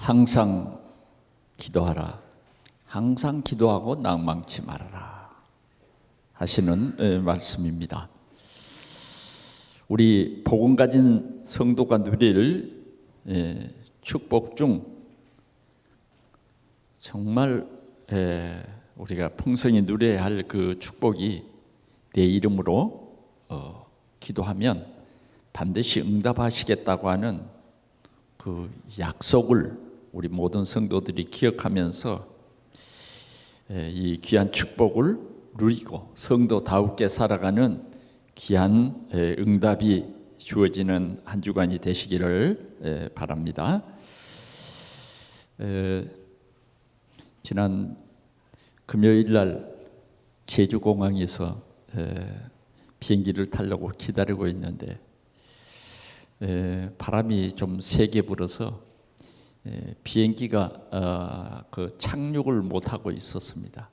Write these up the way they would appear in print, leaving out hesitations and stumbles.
항상 기도하라. 항상 기도하고 낭망치 말아라 하시는 말씀입니다. 우리 복음 가진 성도가 누릴 축복 중 정말 우리가 풍성히 누려야 할 그 축복이 내 이름으로 기도하면 반드시 응답하시겠다고 하는 그 약속을 우리 모든 성도들이 기억하면서 이 귀한 축복을 누리고 성도다우게 살아가는 귀한 응답이 주어지는 한 주간이 되시기를 바랍니다. 지난 금요일 날 제주공항에서 비행기를 타려고 기다리고 있는데 바람이 좀 세게 불어서 비행기가 그 착륙을 못하고 있었습니다.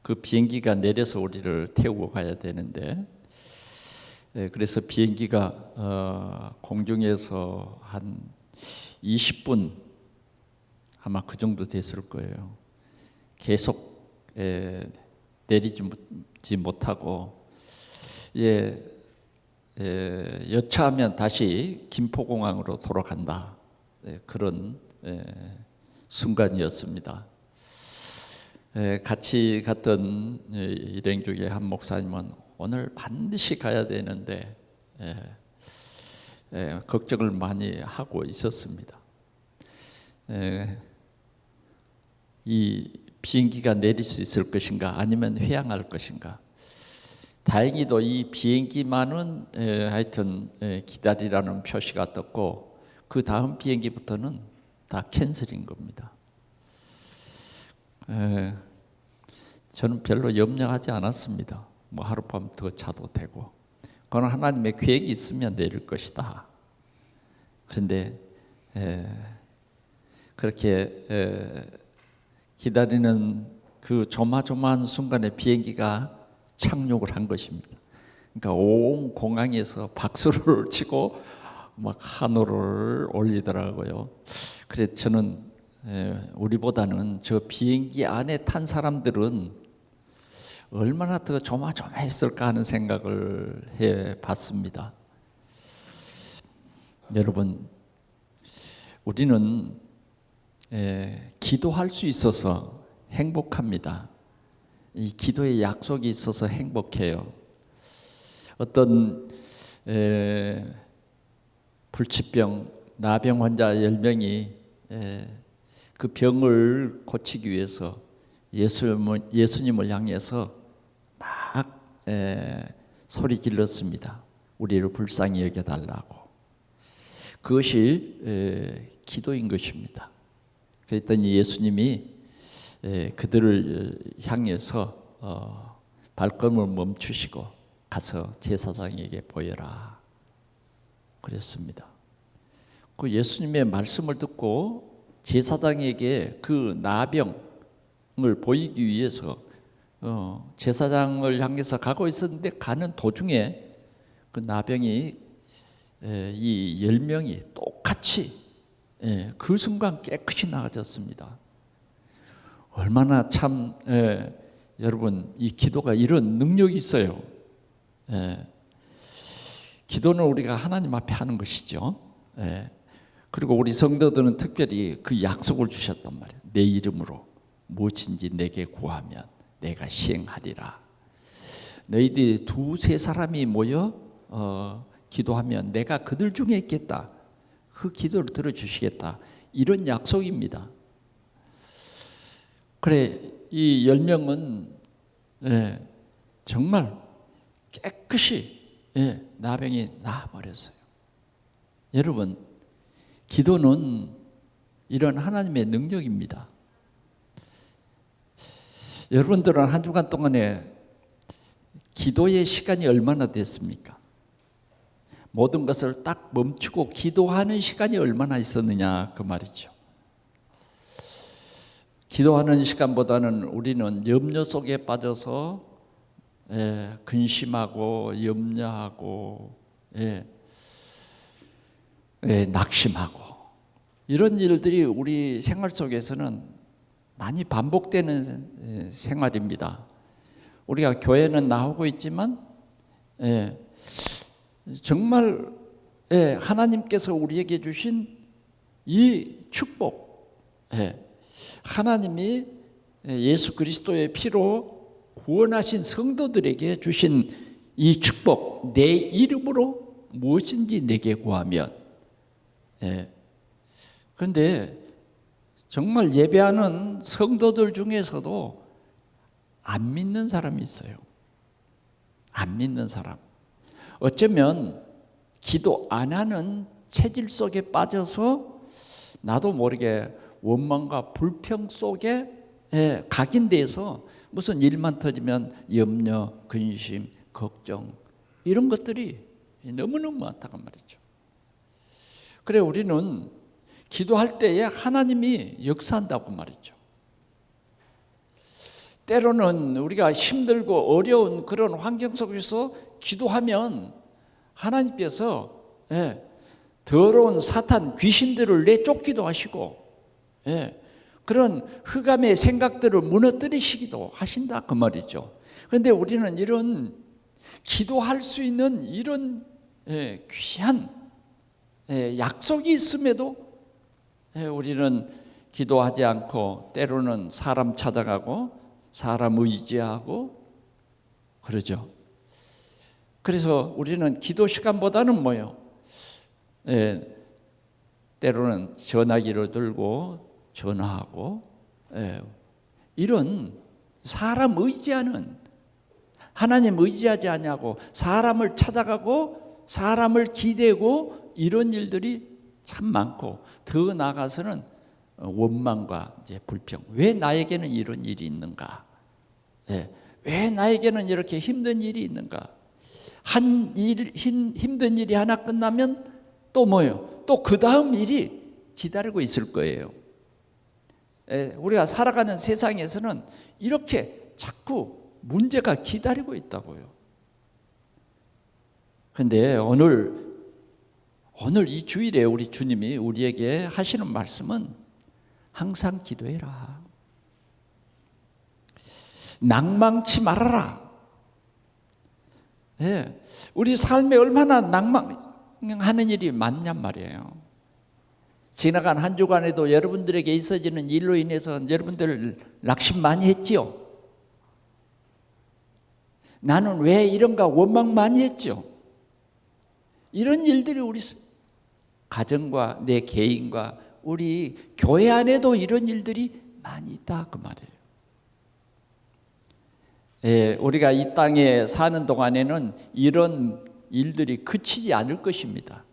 그 비행기가 내려서 우리를 태우고 가야 되는데 그래서 비행기가 공중에서 한 20분 아마 그 정도 됐을 거예요. 계속 내리지 못하고 여차하면 다시 김포공항으로 돌아간다. 그런 순간이었습니다. 같이 갔던 일행 중에 한 목사님은 오늘 반드시 가야 되는데 걱정을 많이 하고 있었습니다. 이 비행기가 내릴 수 있을 것인가 아니면 회항할 것인가. 다행히도 이 비행기만은 하여튼 기다리라는 표시가 떴고 그 다음 비행기부터는 다 캔슬인 겁니다. 저는 별로 염려하지 않았습니다. 뭐 하룻밤 더 자도 되고 그건 하나님의 계획이 있으면 내릴 것이다. 그런데 그렇게 기다리는 그 조마조마한 순간에 비행기가 착륙을 한 것입니다. 그러니까 온 공항에서 박수를 치고 막 하늘을 올리더라고요. 그래서 저는 우리보다는 저 비행기 안에 탄 사람들은 얼마나 더 조마조마했을까 하는 생각을 해봤습니다. 여러분, 우리는 기도할 수 있어서 행복합니다. 이 기도의 약속이 있어서 행복해요. 어떤 불치병, 나병 환자 10명이 그 병을 고치기 위해서 예수님을 향해서 막 소리 질렀습니다. 우리를 불쌍히 여겨달라고. 그것이 기도인 것입니다. 그랬더니 예수님이 그들을 향해서 발걸음을 멈추시고 가서 제사장에게 보여라 그랬습니다. 그 예수님의 말씀을 듣고 제사장에게 그 나병을 보이기 위해서 제사장을 향해서 가고 있었는데 가는 도중에 그 나병이 이 10명이 똑같이 그 순간 깨끗이 나아졌습니다. 얼마나 참 여러분 이 기도가 이런 능력이 있어요. 기도는 우리가 하나님 앞에 하는 것이죠. 그리고 우리 성도들은 특별히 그 약속을 주셨단 말이에요. 내 이름으로 무엇인지 내게 구하면 내가 시행하리라. 너희들이 2-3 사람이 모여 기도하면 내가 그들 중에 있겠다. 그 기도를 들어주시겠다. 이런 약속입니다. 그래 이 10명은 정말 깨끗이 나병이 나아버렸어요. 여러분, 기도는 이런 하나님의 능력입니다. 여러분들은 한 주간 동안에 기도의 시간이 얼마나 됐습니까? 모든 것을 딱 멈추고 기도하는 시간이 얼마나 있었느냐 그 말이죠. 기도하는 시간보다는 우리는 염려 속에 빠져서 근심하고 염려하고 낙심하고 이런 일들이 우리 생활 속에서는 많이 반복되는 생활입니다. 우리가 교회는 나오고 있지만 정말 하나님께서 우리에게 주신 이 축복, 하나님이 예수 그리스도의 피로 구원하신 성도들에게 주신 이 축복, 내 이름으로 무엇인지 내게 구하면. 그런데 정말 예배하는 성도들 중에서도 안 믿는 사람이 있어요. 안 믿는 사람. 어쩌면 기도 안 하는 체질 속에 빠져서 나도 모르게 원망과 불평 속에 각인돼서 무슨 일만 터지면 염려, 근심, 걱정 이런 것들이 너무너무 많다고 말이죠. 그래 우리는 기도할 때에 하나님이 역사한다고 말이죠. 때로는 우리가 힘들고 어려운 그런 환경 속에서 기도하면 하나님께서 더러운 사탄 귀신들을 내쫓기도 하시고 그런 흑암의 생각들을 무너뜨리시기도 하신다 그 말이죠. 그런데 우리는 이런 기도할 수 있는 이런 귀한 약속이 있음에도 우리는 기도하지 않고 때로는 사람 찾아가고 사람 의지하고 그러죠. 그래서 우리는 기도 시간보다는 뭐요? 때로는 전화기를 들고 전화하고 이런 사람 의지하는, 하나님 의지하지 않냐고 사람을 찾아가고 사람을 기대고 이런 일들이 참 많고, 더 나아가서는 원망과 이제 불평. 왜 나에게는 이런 일이 있는가? 왜 나에게는 이렇게 힘든 일이 있는가? 힘든 일이 하나 끝나면 또 뭐예요? 또 그 다음 일이 기다리고 있을 거예요. 우리가 살아가는 세상에서는 이렇게 자꾸 문제가 기다리고 있다고요. 그런데 오늘 이 주일에 우리 주님이 우리에게 하시는 말씀은 항상 기도해라. 낭망치 말아라. 우리 삶에 얼마나 낭망하는 일이 많냔 말이에요. 지나간 한 주간에도 여러분들에게 있어지는 일로 인해서 여러분들 낙심 많이 했지요. 나는 왜 이런가 원망 많이 했죠. 이런 일들이 우리 가정과 내 개인과 우리 교회 안에도 이런 일들이 많이 있다 그 말이에요. 우리가 이 땅에 사는 동안에는 이런 일들이 그치지 않을 것입니다.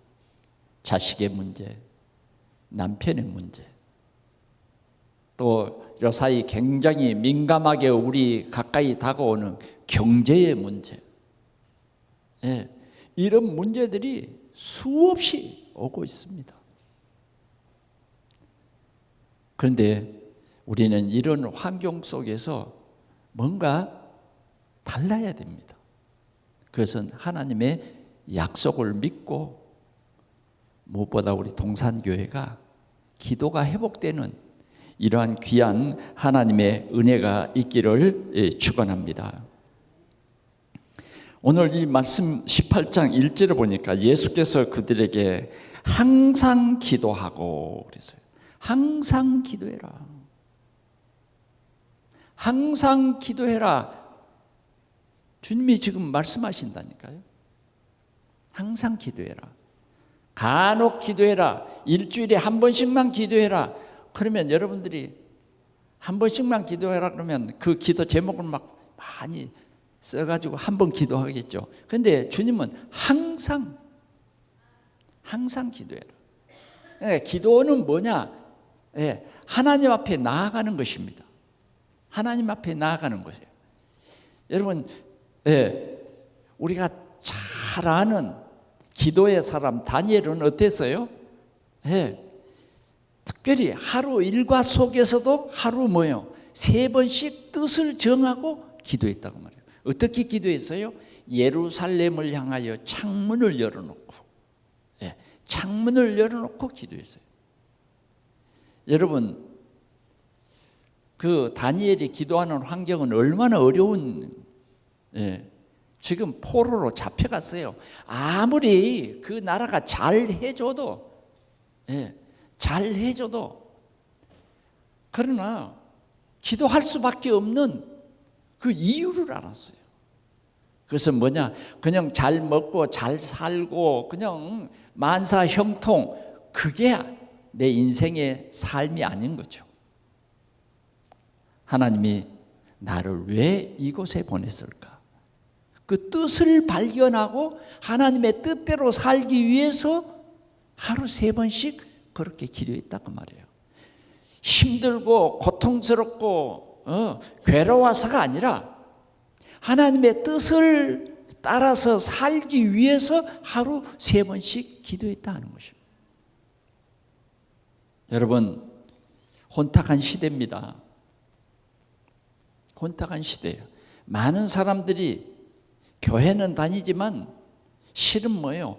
자식의 문제, 남편의 문제, 또 요사이 굉장히 민감하게 우리 가까이 다가오는 경제의 문제, 이런 문제들이 수없이 오고 있습니다. 그런데 우리는 이런 환경 속에서 뭔가 달라야 됩니다. 그것은 하나님의 약속을 믿고, 무엇보다 우리 동산교회가 기도가 회복되는 이러한 귀한 하나님의 은혜가 있기를 축원합니다. 오늘 이 말씀 18장 1절을 보니까 예수께서 그들에게 항상 기도하고 그랬어요. 항상 기도해라. 항상 기도해라. 주님이 지금 말씀하신다니까요. 항상 기도해라. 간혹 기도해라. 일주일에 한 번씩만 기도해라. 그러면 여러분들이 한 번씩만 기도해라 그러면 그 기도 제목을 막 많이 써가지고 한 번 기도하겠죠. 그런데 주님은 항상 기도해라. 기도는 뭐냐? 하나님 앞에 나아가는 것입니다. 하나님 앞에 나아가는 것이에요. 여러분, 우리가 잘 아는 기도의 사람 다니엘은 어땠어요? 특별히 하루 일과 속에서도 하루 뭐예요? 3번씩 뜻을 정하고 기도했다고 말해요. 어떻게 기도했어요? 예루살렘을 향하여 창문을 열어놓고, 창문을 열어놓고 기도했어요. 여러분, 그 다니엘이 기도하는 환경은 얼마나 어려운, 지금 포로로 잡혀갔어요. 아무리 그 나라가 잘 해줘도, 잘 해줘도, 그러나 기도할 수밖에 없는 그 이유를 알았어요. 그래서 뭐냐? 그냥 잘 먹고 잘 살고 그냥 만사 형통, 그게 내 인생의 삶이 아닌 거죠. 하나님이 나를 왜 이곳에 보냈을까? 그 뜻을 발견하고 하나님의 뜻대로 살기 위해서 하루 3번씩 그렇게 기도했다고 말이에요. 힘들고 고통스럽고 괴로워서가 아니라 하나님의 뜻을 따라서 살기 위해서 하루 3번씩 기도했다는 것입니다. 여러분, 혼탁한 시대입니다. 혼탁한 시대예요. 많은 사람들이 교회는 다니지만 실은 뭐예요?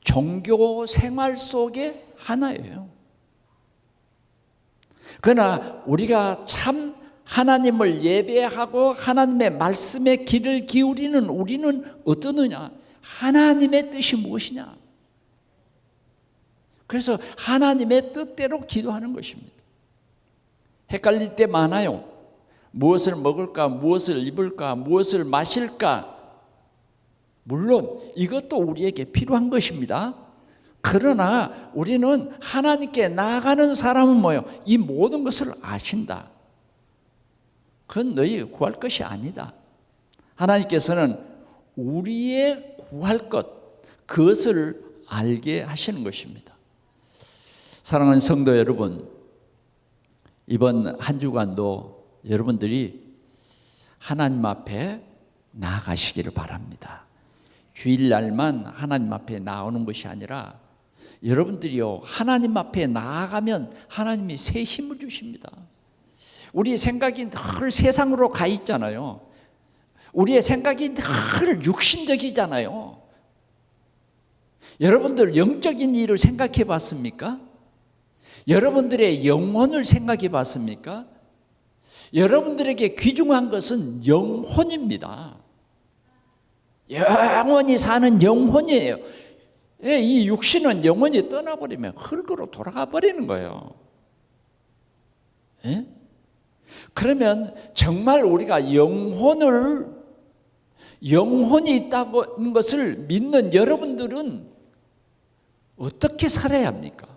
종교 생활 속에 하나예요. 그러나 우리가 참 하나님을 예배하고 하나님의 말씀에 귀를 기울이는 우리는 어떠느냐? 하나님의 뜻이 무엇이냐? 그래서 하나님의 뜻대로 기도하는 것입니다. 헷갈릴 때 많아요. 무엇을 먹을까? 무엇을 입을까? 무엇을 마실까? 물론 이것도 우리에게 필요한 것입니다. 그러나 우리는 하나님께 나아가는 사람은 뭐예요? 이 모든 것을 아신다. 그건 너희 구할 것이 아니다. 하나님께서는 우리의 구할 것, 그것을 알게 하시는 것입니다. 사랑하는 성도 여러분, 이번 한 주간도 여러분들이 하나님 앞에 나아가시기를 바랍니다. 주일날만 하나님 앞에 나오는 것이 아니라 여러분들이요, 하나님 앞에 나아가면 하나님이 새 힘을 주십니다. 우리의 생각이 늘 세상으로 가 있잖아요. 우리의 생각이 늘 육신적이잖아요. 여러분들 영적인 일을 생각해 봤습니까? 여러분들의 영혼을 생각해 봤습니까? 여러분들에게 귀중한 것은 영혼입니다. 영원히 사는 영혼이에요. 이 육신은 영혼이 떠나버리면 흙으로 돌아가 버리는 거예요. 그러면 정말 우리가 영혼이 있다는 것을 믿는 여러분들은 어떻게 살아야 합니까?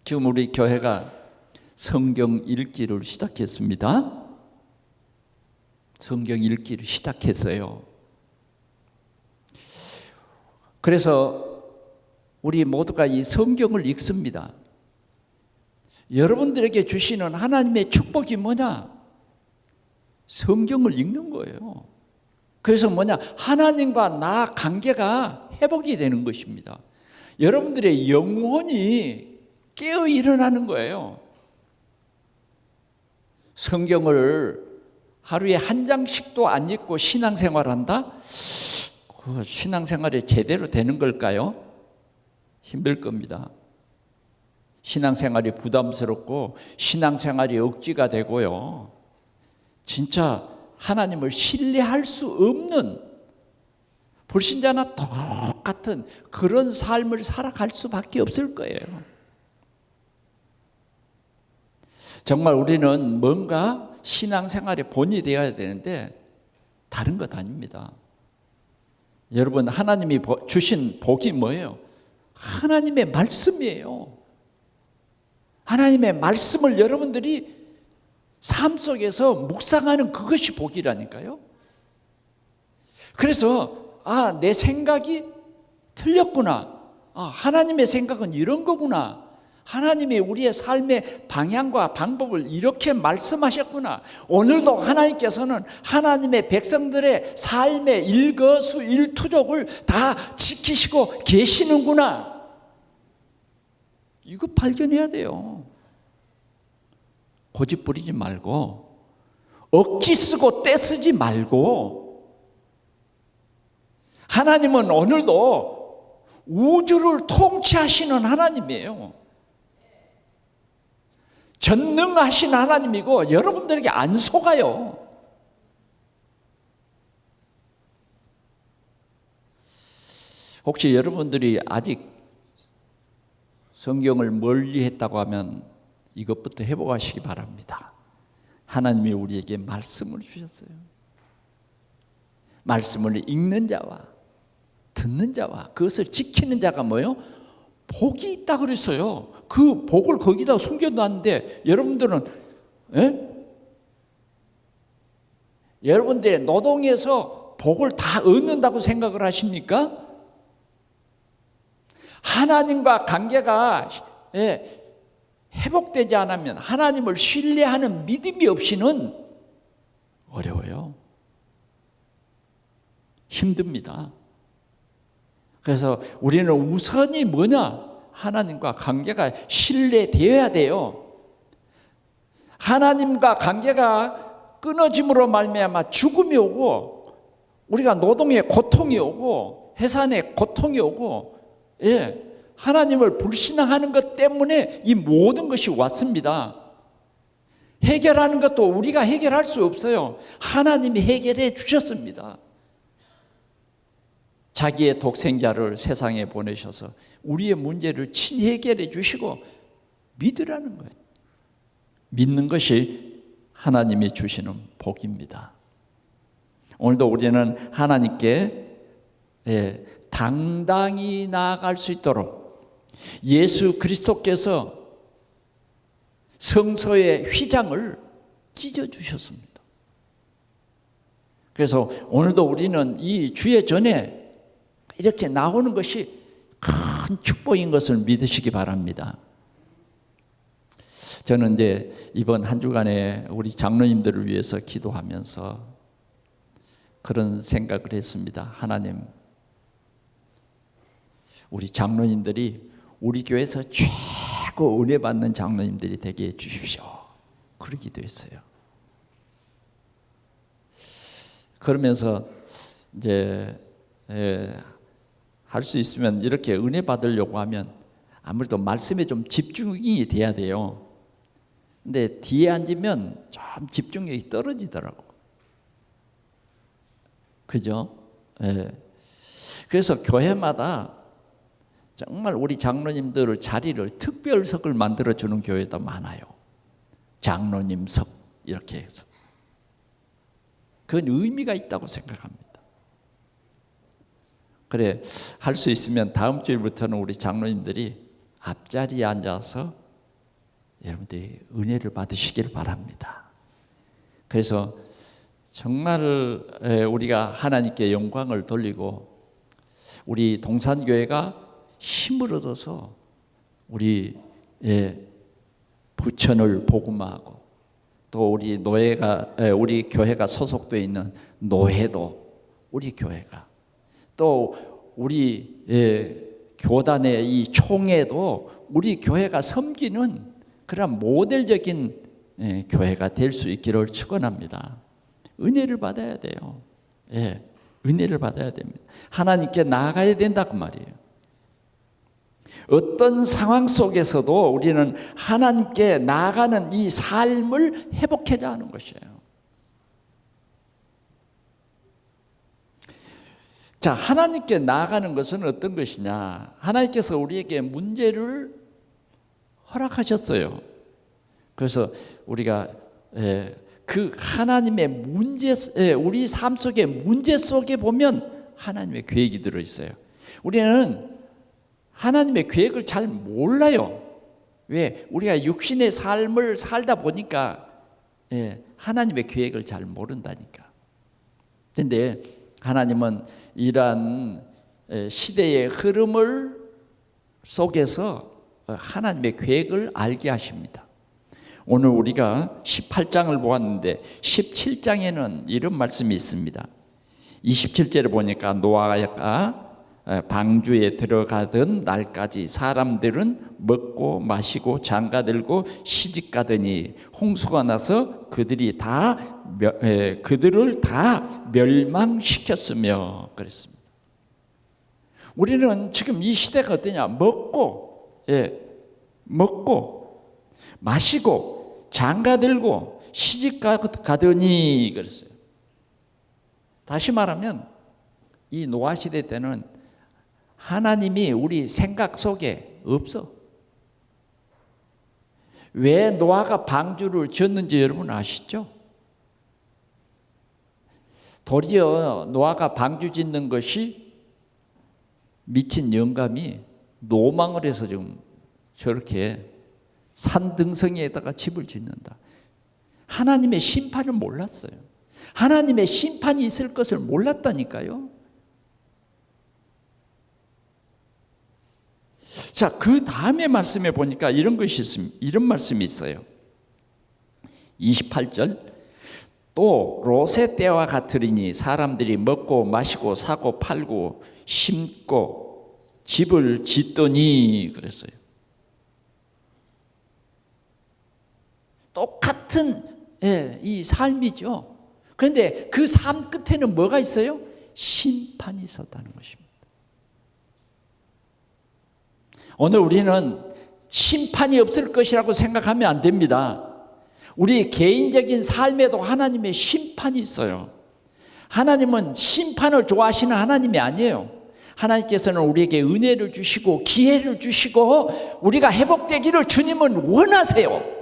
지금 우리 교회가 성경 읽기를 시작했습니다. 성경 읽기를 시작했어요. 그래서 우리 모두가 이 성경을 읽습니다. 여러분들에게 주시는 하나님의 축복이 뭐냐? 성경을 읽는 거예요. 그래서 뭐냐? 하나님과 나 관계가 회복이 되는 것입니다. 여러분들의 영혼이 깨어 일어나는 거예요. 성경을 하루에 한 장씩도 안 읽고 신앙생활한다? 그 신앙생활이 제대로 되는 걸까요? 힘들 겁니다. 신앙생활이 부담스럽고 신앙생활이 억지가 되고요. 진짜 하나님을 신뢰할 수 없는 불신자나 똑같은 그런 삶을 살아갈 수밖에 없을 거예요. 정말 우리는 뭔가 신앙생활의 본이 되어야 되는데 다른 것 아닙니다. 여러분, 하나님이 주신 복이 뭐예요? 하나님의 말씀이에요. 하나님의 말씀을 여러분들이 삶 속에서 묵상하는 그것이 복이라니까요. 그래서 내 생각이 틀렸구나. 하나님의 생각은 이런 거구나. 하나님이 우리의 삶의 방향과 방법을 이렇게 말씀하셨구나. 오늘도 하나님께서는 하나님의 백성들의 삶의 일거수일투족을 다 지키시고 계시는구나. 이거 발견해야 돼요. 고집 부리지 말고, 억지 쓰고 떼쓰지 말고, 하나님은 오늘도 우주를 통치하시는 하나님이에요. 전능하신 하나님이고 여러분들에게 안 속아요. 혹시 여러분들이 아직 성경을 멀리 했다고 하면 이것부터 회복하시기 바랍니다. 하나님이 우리에게 말씀을 주셨어요. 말씀을 읽는 자와 듣는 자와 그것을 지키는 자가 뭐예요? 복이 있다 그랬어요. 그 복을 거기다 숨겨놨는데 여러분들은 여러분들의 노동에서 복을 다 얻는다고 생각을 하십니까? 하나님과 관계가 회복되지 않으면 하나님을 신뢰하는 믿음이 없이는 어려워요. 힘듭니다. 그래서 우리는 우선이 뭐냐? 하나님과 관계가 신뢰되어야 돼요. 하나님과 관계가 끊어짐으로 말미암아 죽음이 오고 우리가 노동의 고통이 오고 해산의 고통이 오고 하나님을 불신앙하는 것 때문에 이 모든 것이 왔습니다. 해결하는 것도 우리가 해결할 수 없어요. 하나님이 해결해 주셨습니다. 자기의 독생자를 세상에 보내셔서 우리의 문제를 친히 해결해 주시고 믿으라는 거예요. 믿는 것이 하나님이 주시는 복입니다. 오늘도 우리는 하나님께 당당히 나아갈 수 있도록 예수 그리스도께서 성소의 휘장을 찢어주셨습니다. 그래서 오늘도 우리는 이 주의 전에 이렇게 나오는 것이 큰 축복인 것을 믿으시기 바랍니다. 저는 이제 이번 한 주간에 우리 장로님들을 위해서 기도하면서 그런 생각을 했습니다. 하나님, 우리 장로님들이 우리 교회에서 최고 은혜 받는 장로님들이 되게 해주십시오. 그러기도 했어요. 그러면서 이제 할 수 있으면 이렇게 은혜 받으려고 하면 아무래도 말씀에 좀 집중이 돼야 돼요. 근데 뒤에 앉으면 좀 집중력이 떨어지더라고. 그죠? 그래서 교회마다 정말 우리 장로님들 자리를 특별석을 만들어주는 교회도 많아요. 장로님석 이렇게 해서. 그건 의미가 있다고 생각합니다. 그래, 할 수 있으면 다음 주일부터는 우리 장로님들이 앞자리에 앉아서 여러분들이 은혜를 받으시길 바랍니다. 그래서 정말 우리가 하나님께 영광을 돌리고 우리 동산교회가 힘을 얻어서 우리 부천을 복음화하고 또 우리 노예가 우리 교회가 소속되어 있는 노회도 우리 교회가 또 우리 교단의 이 총회도 우리 교회가 섬기는 그런 모델적인 교회가 될 수 있기를 축원합니다. 은혜를 받아야 돼요. 은혜를 받아야 됩니다. 하나님께 나아가야 된다 그 말이에요. 어떤 상황 속에서도 우리는 하나님께 나아가는 이 삶을 회복해야 하는 것이에요. 자, 하나님께 나아가는 것은 어떤 것이냐? 하나님께서 우리에게 문제를 허락하셨어요. 그래서 우리가 그 하나님의 문제, 우리 삶 속의 문제 속에 보면 하나님의 계획이 들어있어요. 우리는 하나님의 계획을 잘 몰라요. 왜? 우리가 육신의 삶을 살다 보니까 하나님의 계획을 잘 모른다니까. 그런데 하나님은 이러한 시대의 흐름을 속에서 하나님의 계획을 알게 하십니다. 오늘 우리가 18장을 보았는데 17장에는 이런 말씀이 있습니다. 27절에 보니까 노아가 방주에 들어가던 날까지 사람들은 먹고 마시고 장가들고 시집가더니 홍수가 나서 그들을 다 멸망시켰으며 그랬습니다. 우리는 지금 이 시대가 어떠냐? 먹고 마시고 장가들고 시집가더니 그랬어요. 다시 말하면 이 노아 시대 때는 하나님이 우리 생각 속에 없어. 왜 노아가 방주를 지었는지 여러분 아시죠? 도리어 노아가 방주 짓는 것이 미친 영감이 노망을 해서 지금 저렇게 산등성이에다가 집을 짓는다. 하나님의 심판을 몰랐어요. 하나님의 심판이 있을 것을 몰랐다니까요. 자, 그 다음에 말씀에 보니까 이런 것이 있습니다. 이런 말씀이 있어요. 28절. 또 롯의 때와 같으리니 사람들이 먹고 마시고 사고 팔고 심고 집을 짓더니 그랬어요. 똑같은 이 삶이죠. 그런데 그 삶 끝에는 뭐가 있어요? 심판이 있었다는 것입니다. 오늘 우리는 심판이 없을 것이라고 생각하면 안 됩니다. 우리 개인적인 삶에도 하나님의 심판이 있어요. 하나님은 심판을 좋아하시는 하나님이 아니에요. 하나님께서는 우리에게 은혜를 주시고 기회를 주시고 우리가 회복되기를 주님은 원하세요.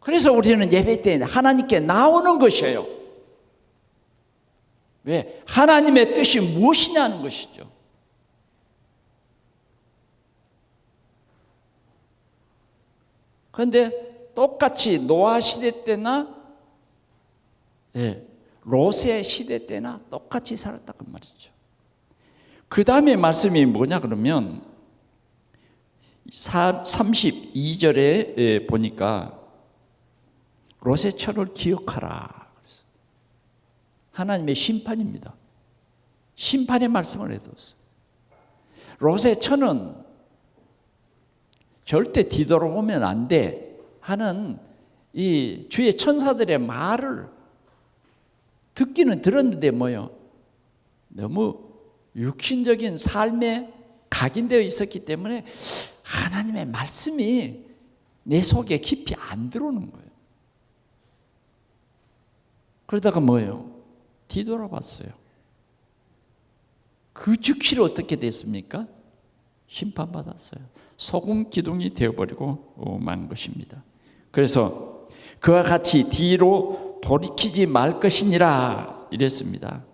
그래서 우리는 예배 때 하나님께 나오는 것이에요. 왜? 하나님의 뜻이 무엇이냐는 것이죠. 그런데 똑같이 노아 시대 때나 롯의 시대 때나 똑같이 살았다고 말이죠. 그 다음에 말씀이 뭐냐 그러면 32절에 보니까 롯의 처를 기억하라. 하나님의 심판입니다. 심판의 말씀을 해뒀어요. 롯의 처는 절대 뒤돌아보면 안 돼 하는 이 주의 천사들의 말을 듣기는 들었는데 뭐요? 너무 육신적인 삶에 각인되어 있었기 때문에 하나님의 말씀이 내 속에 깊이 안 들어오는 거예요. 그러다가 뭐예요? 뒤돌아봤어요. 그 즉시로 어떻게 됐습니까? 심판받았어요. 소금 기둥이 되어버리고 만 것입니다. 그래서 그와 같이 뒤로 돌이키지 말 것이니라 이랬습니다.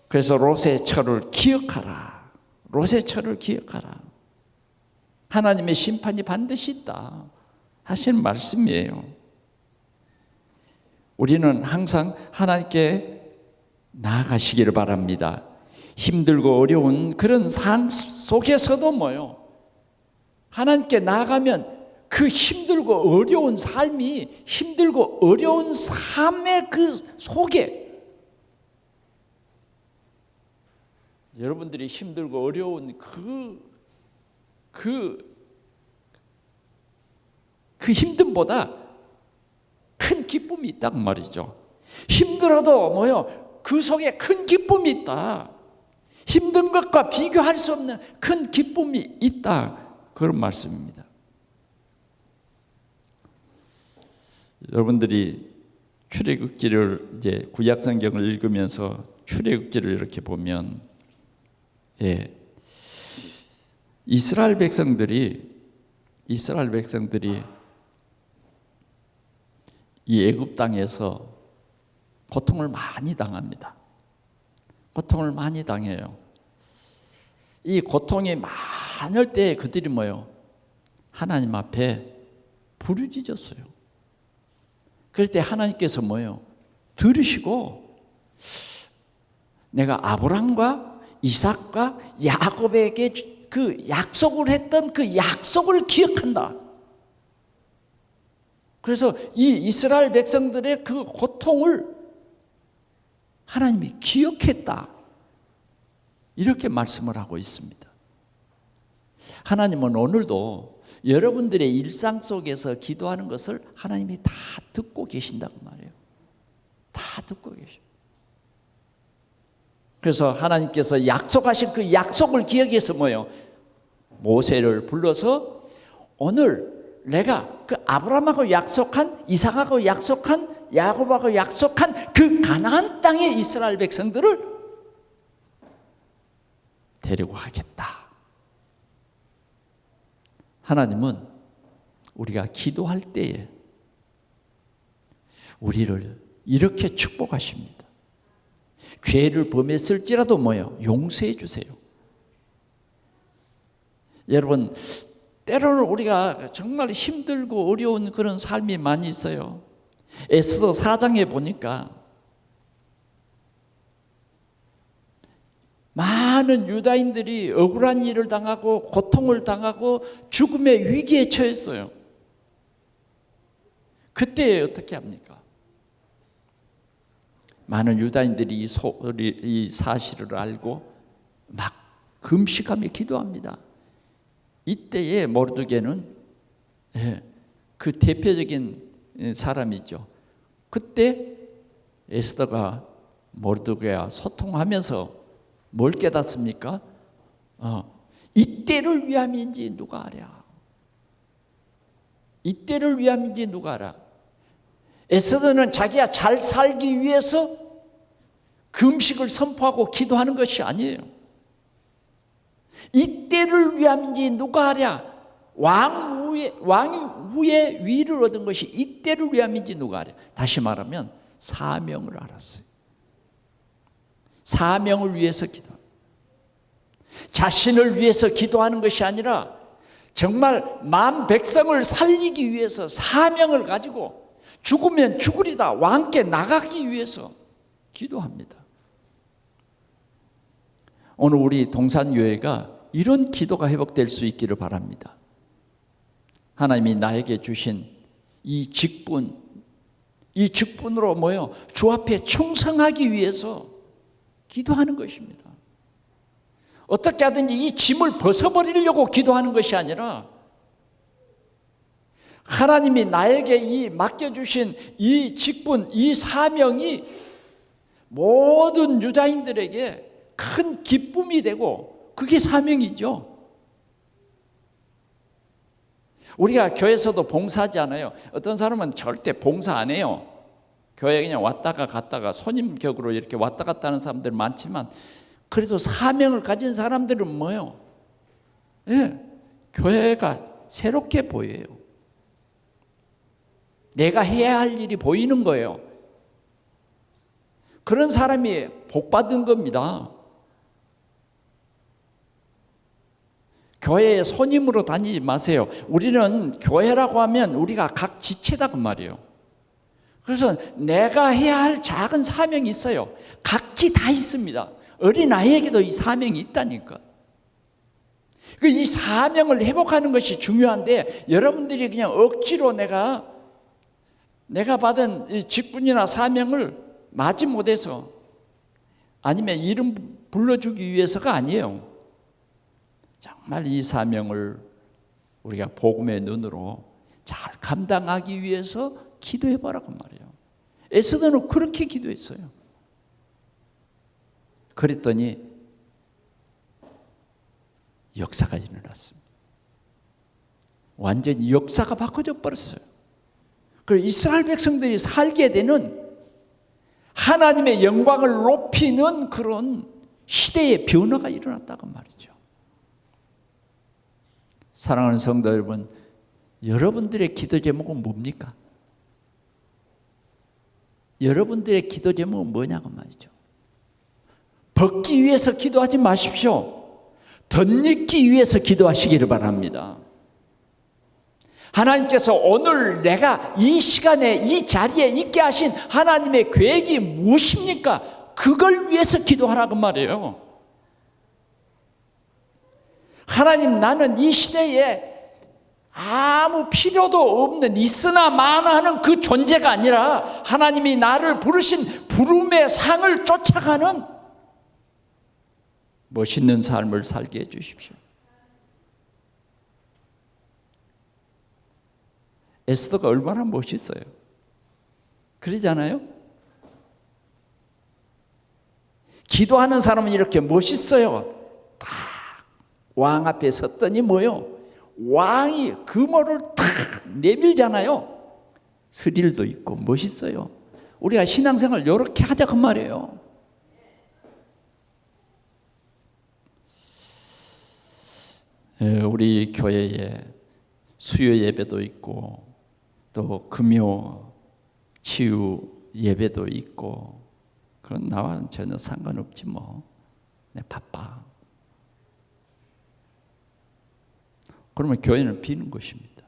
그래서 롯의 처를 기억하라. 롯의 처를 기억하라. 하나님의 심판이 반드시 있다 하시는 말씀이에요. 우리는 항상 하나님께 나아가시기를 바랍니다. 힘들고 어려운 그런 삶 속에서도 뭐요? 하나님께 나아가면 그 힘들고 어려운 삶이 힘들고 어려운 삶의 그 속에 여러분들이 힘들고 어려운 그 힘듦보다 큰 기쁨이 있다고 말이죠. 힘들어도 뭐요? 그 속에 큰 기쁨이 있다. 힘든 것과 비교할 수 없는 큰 기쁨이 있다. 그런 말씀입니다. 여러분들이 출애굽기를 이제 구약 성경을 읽으면서 출애굽기를 이렇게 보면 이스라엘 백성들이 이 애굽 땅에서 고통을 많이 당합니다. 고통을 많이 당해요. 이 고통이 많을 때 그들이 뭐요? 하나님 앞에 부르짖었어요. 그럴 때 하나님께서 뭐요? 들으시고 내가 아브람과 이삭과 야곱에게 그 약속을 했던 그 약속을 기억한다. 그래서 이 이스라엘 백성들의 그 고통을 하나님이 기억했다. 이렇게 말씀을 하고 있습니다. 하나님은 오늘도 여러분들의 일상 속에서 기도하는 것을 하나님이 다 듣고 계신다고 말해요. 다 듣고 계셔. 그래서 하나님께서 약속하신 그 약속을 기억해서 뭐예요? 모세를 불러서 오늘 내가 그 아브라함하고 약속한, 이삭하고 약속한, 야곱하고 약속한 그 가나안 땅의 이스라엘 백성들을 데리고 가겠다. 하나님은 우리가 기도할 때에 우리를 이렇게 축복하십니다. 죄를 범했을지라도 뭐요? 용서해 주세요. 여러분, 때로는 우리가 정말 힘들고 어려운 그런 삶이 많이 있어요. 에스더 4장에 보니까 많은 유다인들이 억울한 일을 당하고 고통을 당하고 죽음의 위기에 처했어요. 그때 어떻게 합니까? 많은 유다인들이 이 사실을 알고 막 금식하며 기도합니다. 이때에 모르드게는 그 대표적인 사람이죠. 그때 에스더가 모르드게와 소통하면서 뭘 깨닫습니까? 이때를 위함인지 누가 알아? 이때를 위함인지 누가 알아? 에스더는 자기가 잘 살기 위해서 금식을 선포하고 기도하는 것이 아니에요. 이때를 위함인지 누가 알아? 왕 후에 위를 얻은 것이 이때를 위함인지 누가 알아? 다시 말하면 사명을 알았어요. 사명을 위해서 기도. 자신을 위해서 기도하는 것이 아니라 정말 만 백성을 살리기 위해서 사명을 가지고 죽으면 죽으리다 왕께 나가기 위해서 기도합니다. 오늘 우리 동산교회가 이런 기도가 회복될 수 있기를 바랍니다. 하나님이 나에게 주신 이 직분으로 뭐요? 주 앞에 충성하기 위해서 기도하는 것입니다. 어떻게 하든지 이 짐을 벗어버리려고 기도하는 것이 아니라 하나님이 나에게 맡겨주신 이 직분, 이 사명이 모든 유다인들에게 큰 기쁨이 되고 그게 사명이죠. 우리가 교회에서도 봉사하지 않아요. 어떤 사람은 절대 봉사 안 해요. 교회에 그냥 왔다가 갔다가 손님격으로 이렇게 왔다 갔다 하는 사람들 많지만 그래도 사명을 가진 사람들은 뭐예요? 교회가 새롭게 보여요. 내가 해야 할 일이 보이는 거예요. 그런 사람이 복 받은 겁니다. 교회에 손님으로 다니지 마세요. 우리는 교회라고 하면 우리가 각 지체다 그 말이에요. 그래서 내가 해야 할 작은 사명이 있어요. 각기 다 있습니다. 어린아이에게도 이 사명이 있다니까. 이 사명을 회복하는 것이 중요한데 여러분들이 그냥 억지로 내가 받은 이 직분이나 사명을 마지 못해서 아니면 이름 불러주기 위해서가 아니에요. 정말 이 사명을 우리가 복음의 눈으로 잘 감당하기 위해서 기도해보라고 말이에요. 에스더는 그렇게 기도했어요. 그랬더니 역사가 일어났습니다. 완전히 역사가 바꿔져 버렸어요. 그리고 이스라엘 백성들이 살게 되는 하나님의 영광을 높이는 그런 시대의 변화가 일어났다고 말이죠. 사랑하는 성도 여러분, 여러분들의 기도 제목은 뭡니까? 여러분들의 기도 제목은 뭐냐고 말이죠. 벗기 위해서 기도하지 마십시오. 덧입기 위해서 기도하시기를 바랍니다. 하나님께서 오늘 내가 이 시간에 이 자리에 있게 하신 하나님의 계획이 무엇입니까? 그걸 위해서 기도하라고 말이에요. 하나님, 나는 이 시대에 아무 필요도 없는 있으나 마나하는 그 존재가 아니라 하나님이 나를 부르신 부름의 상을 쫓아가는 멋있는 삶을 살게 해주십시오. 에스더가 얼마나 멋있어요. 그러잖아요. 기도하는 사람은 이렇게 멋있어요. 다 왕 앞에 섰더니 뭐요? 왕이 금호를 탁 내밀잖아요. 스릴도 있고 멋있어요. 우리가 신앙생활 이렇게 하자 그 말이에요. 우리 교회에 수요 예배도 있고 또 금요 치유 예배도 있고 그건 나와는 전혀 상관없지 뭐. 내 바빠. 그러면 교회는 비는 것입니다.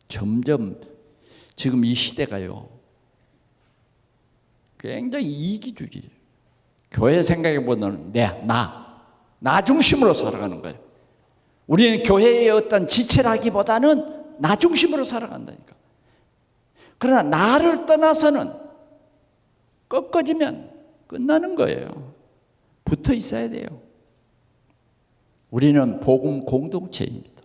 점점 지금 이 시대가요 굉장히 이기주의예요. 교회 생각해보면 나 중심으로 살아가는 거예요. 우리는 교회의 어떤 지체라기보다는 나 중심으로 살아간다니까. 그러나 나를 떠나서는 꺾어지면 끝나는 거예요. 붙어 있어야 돼요. 우리는 복음 공동체입니다.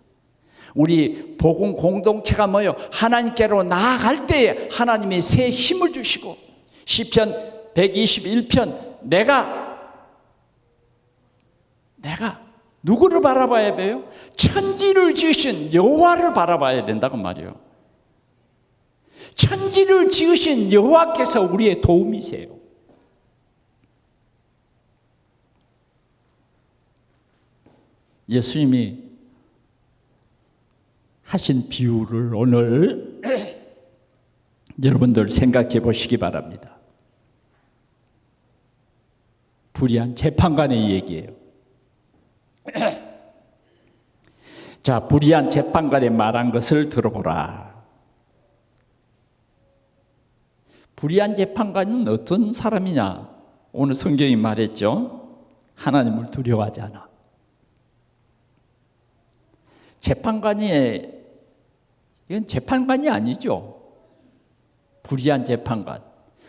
우리 복음 공동체가 뭐예요? 하나님께로 나아갈 때에 하나님이 새 힘을 주시고 시편 121편 내가 누구를 바라봐야 돼요? 천지를 지으신 여호와를 바라봐야 된다고 말이에요. 천지를 지으신 여호와께서 우리의 도움이세요. 예수님이 하신 비유를 오늘 여러분들 생각해 보시기 바랍니다. 불의한 재판관의 얘기예요. 자, 불의한 재판관이 말한 것을 들어보라. 불의한 재판관은 어떤 사람이냐? 오늘 성경이 말했죠. 하나님을 두려워하지 않아. 이건 재판관이 아니죠. 불의한 재판관.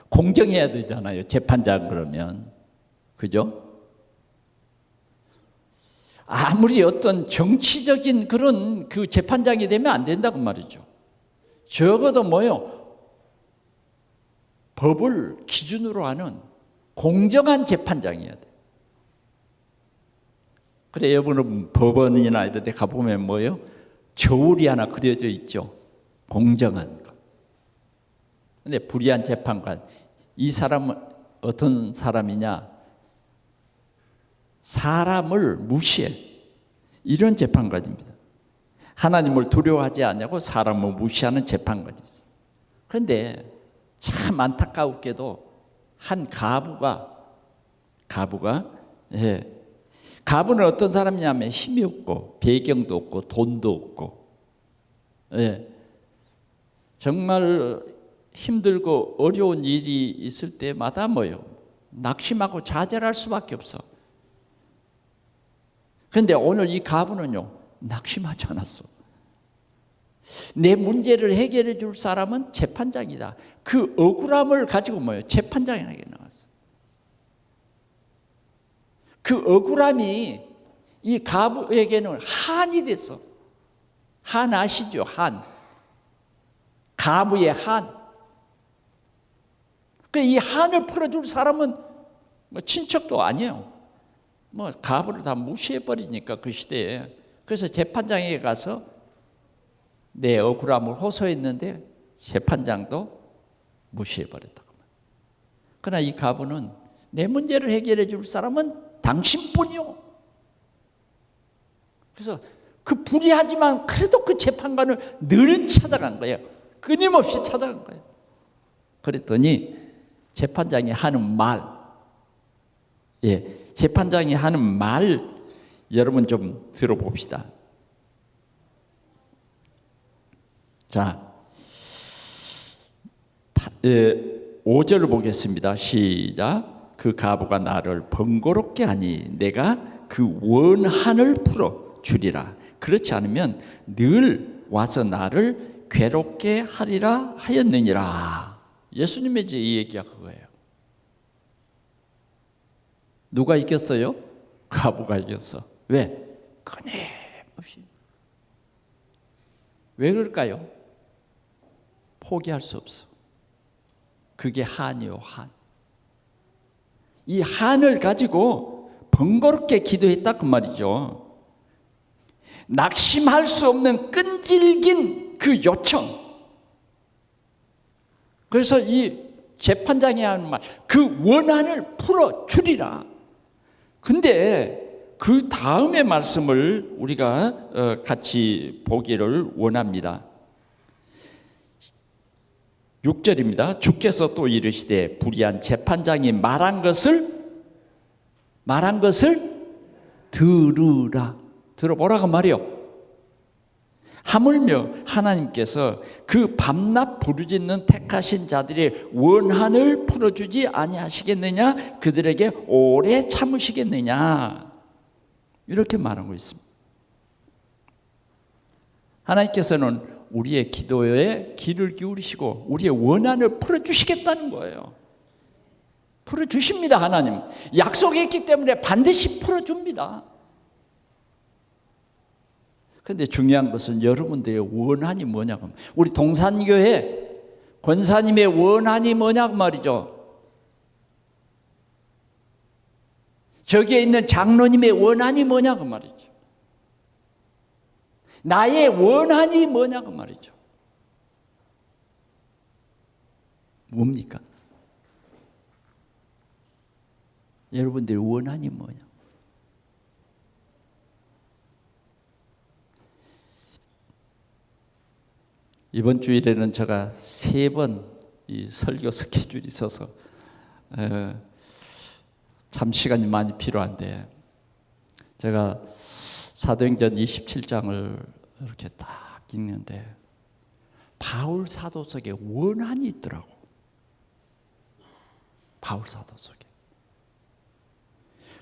공정해야 되잖아요. 재판장 그러면. 그죠? 아무리 어떤 정치적인 그런 그 재판장이 되면 안 된다고 말이죠. 적어도 뭐요? 법을 기준으로 하는 공정한 재판장이어야 돼. 그래, 여러분 법원이나 이런 데 가보면 뭐예요? 저울이 하나 그려져 있죠. 공정한 것. 근데 불의한 재판관, 이 사람은 어떤 사람이냐? 사람을 무시해. 이런 재판관입니다. 하나님을 두려워하지 않냐고 사람을 무시하는 재판관이 있어요. 그런데 참 안타깝게도 한 가부는 어떤 사람이냐면 힘이 없고 배경도 없고 돈도 없고, 정말 힘들고 어려운 일이 있을 때마다 뭐요? 낙심하고 좌절할 수밖에 없어. 그런데 오늘 이 가부는요 낙심하지 않았어. 내 문제를 해결해 줄 사람은 재판장이다. 그 억울함을 가지고 뭐예요? 재판장에게 나왔어. 그 억울함이 이 가부에게는 한이 됐어. 한 아시죠? 한. 가부의 한. 이 한을 풀어줄 사람은 뭐 친척도 아니에요. 뭐 가부를 다 무시해버리니까 그 시대에. 그래서 재판장에게 가서 내 억울함을 호소했는데 재판장도 무시해버렸다고. 그러나 이 가부는 내 문제를 해결해 줄 사람은 당신뿐이요. 그래서 그 불의하지만 그래도 그 재판관을 늘 찾아간 거예요. 끊임없이 찾아간 거예요. 그랬더니 재판장이 하는 말, 재판장이 하는 말 여러분 좀 들어봅시다. 자, 5절을 보겠습니다. 시작. 그 가부가 나를 번거롭게 하니 내가 그 원한을 풀어 주리라. 그렇지 않으면 늘 와서 나를 괴롭게 하리라 하였느니라. 예수님의 이 얘기가 그거예요. 누가 이겼어요? 가부가 이겼어. 왜? 끊임없이. 왜 그럴까요? 포기할 수 없어. 그게 한이요, 한. 이 한을 가지고 번거롭게 기도했다 그 말이죠. 낙심할 수 없는 끈질긴 그 요청. 그래서 이 재판장이 하는 말, 그 원한을 풀어주리라. 근데 그 다음의 말씀을 우리가 같이 보기를 원합니다. 6절입니다. 주께서 또 이르시되 불의한 재판장이 말한 것을 들으라. 들어보라고 말이요. 하물며 하나님께서 그 밤낮 부르짖는 택하신 자들의 원한을 풀어주지 아니하시겠느냐? 그들에게 오래 참으시겠느냐? 이렇게 말하고 있습니다. 하나님께서는 우리의 기도에 귀를 기울이시고 우리의 원한을 풀어주시겠다는 거예요. 풀어주십니다. 하나님 약속했기 때문에 반드시 풀어줍니다. 그런데 중요한 것은 여러분들의 원한이 뭐냐고. 우리 동산교회 권사님의 원한이 뭐냐고 말이죠. 저기에 있는 장로님의 원한이 뭐냐고 말이죠. 나의 원한이 뭐냐고 말이죠. 뭡니까? 여러분들의 원한이 뭐냐? 이번 주일에는 제가 3번 이 설교 스케줄이 있어서 참 시간이 많이 필요한데 제가 사도행전 27장을 이렇게 딱 읽는데 바울 사도 속에 원한이 있더라고. 바울 사도 속에.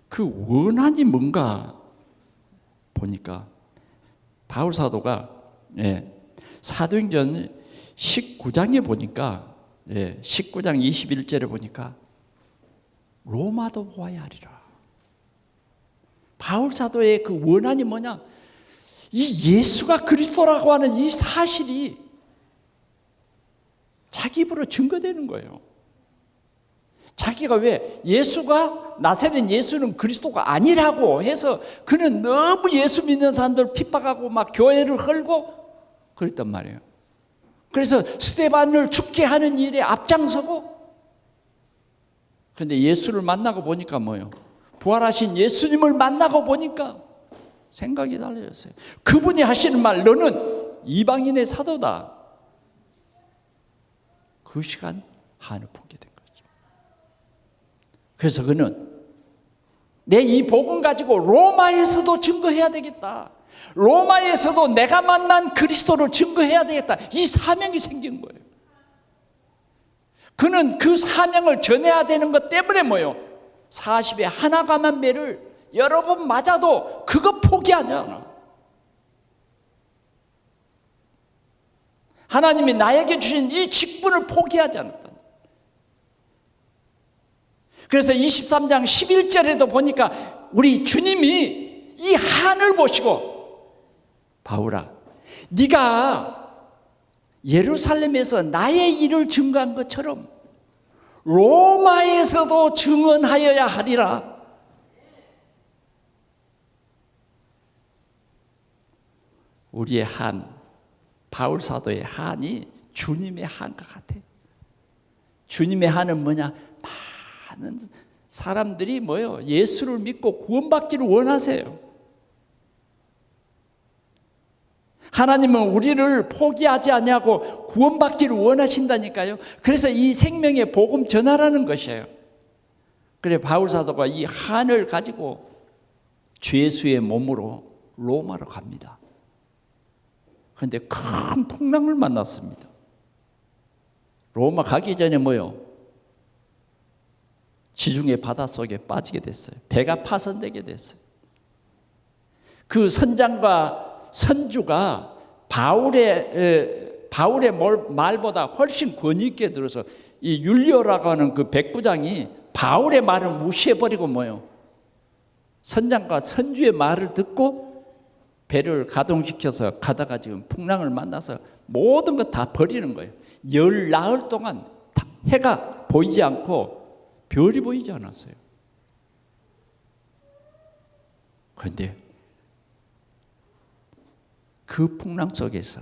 그 원한이 뭔가 보니까 바울 사도가 사도행전 19장에 보니까 19장 21절에 보니까 로마도 보아야 하리라. 바울 사도의 그 원한이 뭐냐? 이 예수가 그리스도라고 하는 이 사실이 자기 입으로 증거되는 거예요. 자기가 왜 예수가 나사렛 예수는 그리스도가 아니라고 해서 그는 너무 예수 믿는 사람들 핍박하고 막 교회를 헐고 그랬단 말이에요. 그래서 스데반을 죽게 하는 일에 앞장서고, 그런데 예수를 만나고 보니까 뭐예요? 부활하신 예수님을 만나고 보니까 생각이 달라졌어요. 그분이 하시는 말, 너는 이방인의 사도다. 그 시간 한을 품게 된 거죠. 그래서 그는 내 이 복음 가지고 로마에서도 증거해야 되겠다. 로마에서도 내가 만난 그리스도를 증거해야 되겠다. 이 사명이 생긴 거예요. 그는 그 사명을 전해야 되는 것 때문에 뭐예요? 40에 하나 감한 매를 여러 번 맞아도 그거 포기하지 않아. 하나님이 나에게 주신 이 직분을 포기하지 않았다. 그래서 23장 11절에도 보니까 우리 주님이 이 한을 보시고 바울아, 네가 예루살렘에서 나의 일을 증거한 것처럼 로마에서도 증언하여야 하리라. 우리의 한, 바울 사도의 한이 주님의 한과 같아. 주님의 한은 뭐냐? 많은 사람들이 뭐예요? 예수를 믿고 구원받기를 원하세요. 하나님은 우리를 포기하지 아니하고 구원받기를 원하신다니까요. 그래서 이 생명의 복음 전하라는 것이에요. 그래 바울 사도가 이 한을 가지고 죄수의 몸으로 로마로 갑니다. 그런데 큰 풍랑을 만났습니다. 로마 가기 전에 뭐요? 지중해 바닷속에 빠지게 됐어요. 배가 파손되게 됐어요. 그 선장과 선주가 바울의 말보다 훨씬 권위 있게 들어서 이 율리오라고 하는 그 백부장이 바울의 말을 무시해버리고 뭐요? 선장과 선주의 말을 듣고 배를 가동시켜서 가다가 지금 풍랑을 만나서 모든 것 다 버리는 거예요. 열 나흘 동안 해가 보이지 않고 별이 보이지 않았어요. 그런데 그 풍랑 속에서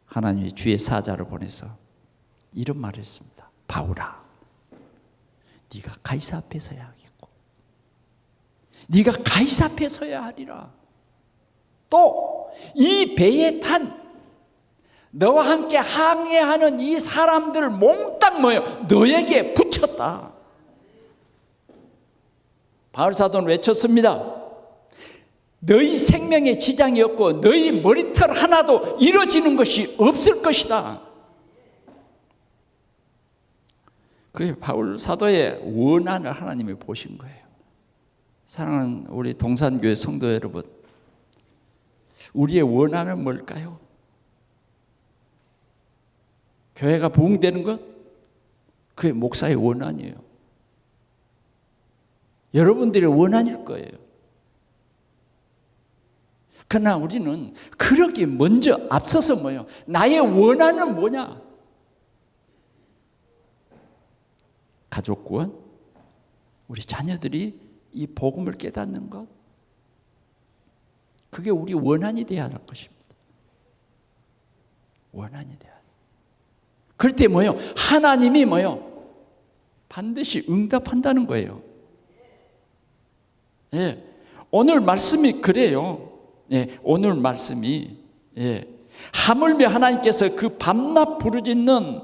하나님이 주의 사자를 보내서 이런 말을 했습니다. 바울아, 네가 가이사 앞에 서야 하겠고 네가 가이사 앞에 서야 하리라. 또 이 배에 탄 너와 함께 항해하는 이 사람들 몽땅 모여 너에게 붙였다. 바울 사도는 외쳤습니다. 너희 생명에 지장이 없고 너희 머리털 하나도 이루어지는 것이 없을 것이다. 그게 바울 사도의 원한을 하나님이 보신 거예요. 사랑하는 우리 동산교회 성도 여러분, 우리의 원한은 뭘까요? 교회가 부흥되는 것? 그게 목사의 원한이에요. 여러분들의 원한일 거예요. 그러나 우리는 그러기 먼저 앞서서 뭐예요? 나의 원한은 뭐냐? 가족 구원, 우리 자녀들이 이 복음을 깨닫는 것, 그게 우리 원한이 되어야 할 것입니다. 원한이 되어야 할. 그럴 때 뭐예요? 하나님이 뭐예요? 반드시 응답한다는 거예요. 예, 오늘 말씀이 그래요. 예, 오늘 말씀이 하물며 하나님께서 그 밤낮 부르짖는다는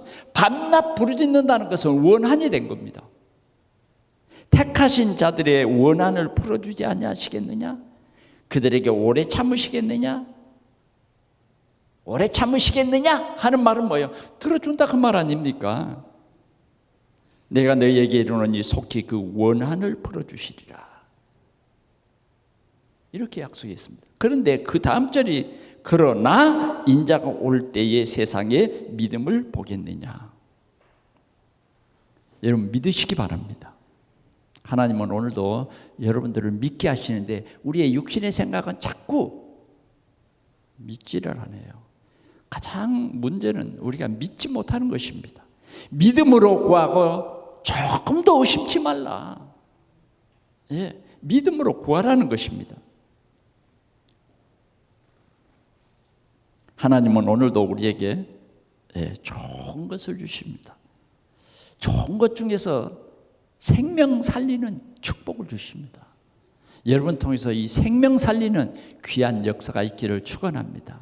것은 원한이 된 겁니다. 택하신 자들의 원한을 풀어주지 아니하시겠느냐? 그들에게 오래 참으시겠느냐? 오래 참으시겠느냐? 하는 말은 뭐예요? 들어준다 그 말 아닙니까? 내가 너희에게 이르노니 속히 그 원한을 풀어주시리라. 이렇게 약속했습니다. 그런데 그 다음 절이 그러나 인자가 올 때에 세상에 믿음을 보겠느냐. 여러분 믿으시기 바랍니다. 하나님은 오늘도 여러분들을 믿게 하시는데 우리의 육신의 생각은 자꾸 믿지를 않아요. 가장 문제는 우리가 믿지 못하는 것입니다. 믿음으로 구하고 조금 더 의심치 말라. 예, 믿음으로 구하라는 것입니다. 하나님은 오늘도 우리에게 좋은 것을 주십니다. 좋은 것 중에서 생명 살리는 축복을 주십니다. 여러분 통해서 이 생명 살리는 귀한 역사가 있기를 축원합니다.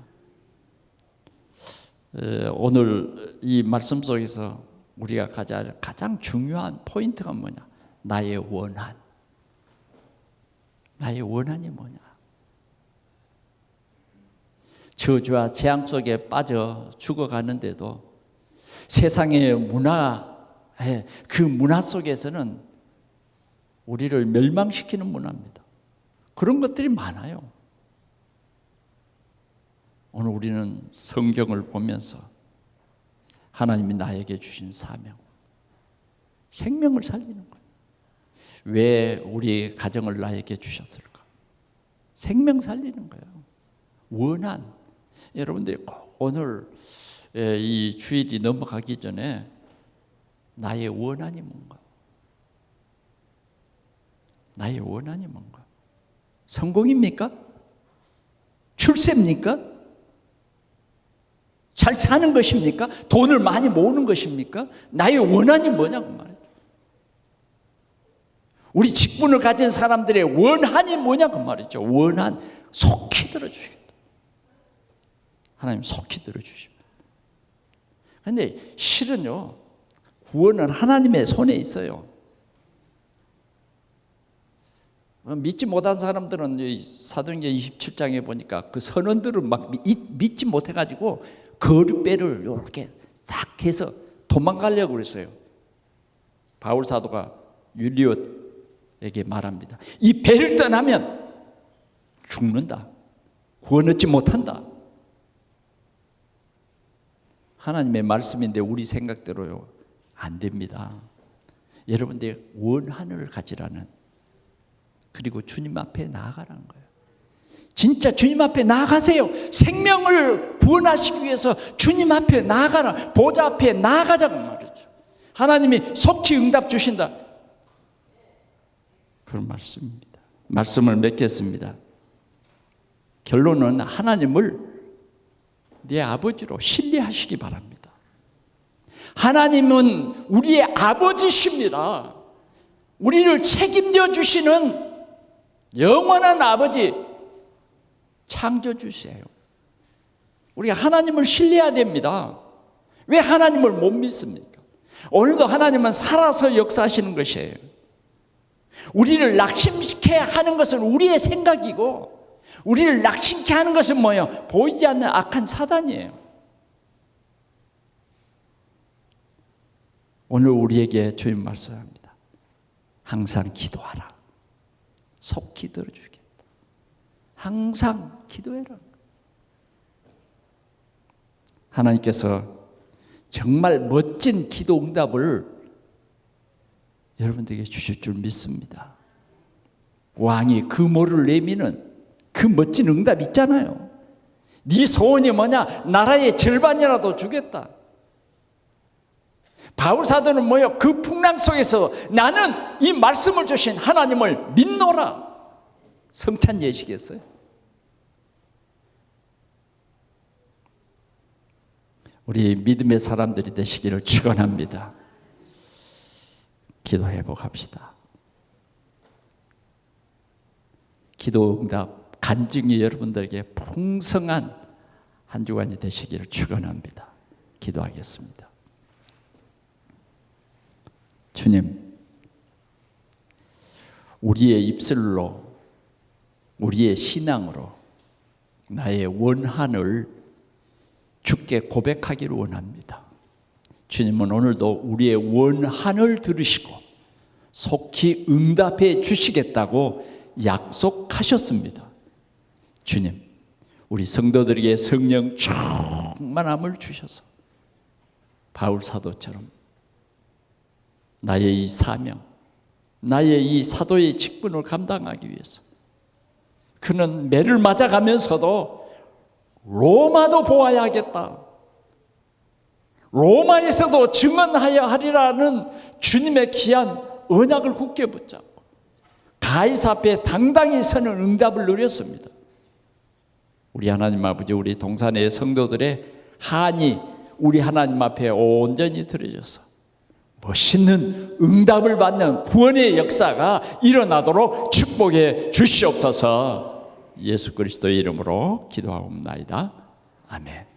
오늘 이 말씀 속에서 우리가 가장 중요한 포인트가 뭐냐? 나의 원한. 나의 원한이 뭐냐? 저주와 재앙 속에 빠져 죽어가는데도 세상의 문화, 그 문화 속에서는 우리를 멸망시키는 문화입니다. 그런 것들이 많아요. 오늘 우리는 성경을 보면서 하나님이 나에게 주신 사명, 생명을 살리는 거예요. 왜 우리 가정을 나에게 주셨을까? 생명 살리는 거예요. 원한. 여러분들이 꼭 오늘 이 주일이 넘어가기 전에 나의 원한이 뭔가? 나의 원한이 뭔가? 성공입니까? 출세입니까? 잘 사는 것입니까? 돈을 많이 모으는 것입니까? 나의 원한이 뭐냐고 말이죠. 우리 직분을 가진 사람들의 원한이 뭐냐고 말이죠. 원한 속히 들어주시겠다. 하나님 속히 들어주십니다. 그런데 실은요, 구원은 하나님의 손에 있어요. 믿지 못한 사람들은 사도행전 27장에 보니까 그 선원들을 막 믿지 못해가지고 거류배를 이렇게 딱 해서 도망가려고 그랬어요. 바울 사도가 율리옷에게 말합니다. 이 배를 떠나면 죽는다. 구원 얻지 못한다. 하나님의 말씀인데 우리 생각대로요 안 됩니다. 여러분들의 원한을 가지라는, 그리고 주님 앞에 나아가라는 거예요. 진짜 주님 앞에 나아가세요. 생명을 구원하시기 위해서 주님 앞에 나아가라. 보좌 앞에 나아가자고 말이죠. 하나님이 속히 응답 주신다. 그런 말씀입니다. 말씀을 맺겠습니다. 결론은 하나님을 내 아버지로 신뢰하시기 바랍니다. 하나님은 우리의 아버지십니다. 우리를 책임져 주시는 영원한 아버지, 창조주세요. 우리가 하나님을 신뢰해야 됩니다. 왜 하나님을 못 믿습니까? 오늘도 하나님은 살아서 역사하시는 것이에요. 우리를 낙심시켜야 하는 것은 우리의 생각이고, 우리를 낙심케 하는 것은 뭐예요? 보이지 않는 악한 사단이에요. 오늘 우리에게 주님 말씀합니다. 항상 기도하라. 속히 들어주겠다. 항상 기도해라. 하나님께서 정말 멋진 기도 응답을 여러분들에게 주실 줄 믿습니다. 왕이 그 모를 내미는 그 멋진 응답 있잖아요. 네 소원이 뭐냐? 나라의 절반이라도 주겠다. 바울 사도는 뭐요? 그 풍랑 속에서 나는 이 말씀을 주신 하나님을 믿노라. 성찬 예식했어요. 우리 믿음의 사람들이 되시기를 축원합니다. 기도 회복합시다. 기도 응답 간증이 여러분들에게 풍성한 한 주간이 되시기를 축원합니다. 기도하겠습니다. 주님, 우리의 입술로, 우리의 신앙으로 나의 원한을 주께 고백하기를 원합니다. 주님은 오늘도 우리의 원한을 들으시고 속히 응답해 주시겠다고 약속하셨습니다. 주님, 우리 성도들에게 성령 충만함을 주셔서 바울 사도처럼 나의 이 사명, 나의 이 사도의 직분을 감당하기 위해서 그는 매를 맞아가면서도 로마도 보아야 하겠다, 로마에서도 증언하여 하리라는 주님의 귀한 언약을 굳게 붙잡고 가이사 앞에 당당히 서는 응답을 누렸습니다. 우리 하나님 아버지, 우리 동산의 성도들의 한이 우리 하나님 앞에 온전히 드려져서 멋있는 응답을 받는 구원의 역사가 일어나도록 축복해 주시옵소서. 예수 그리스도의 이름으로 기도하옵나이다. 아멘.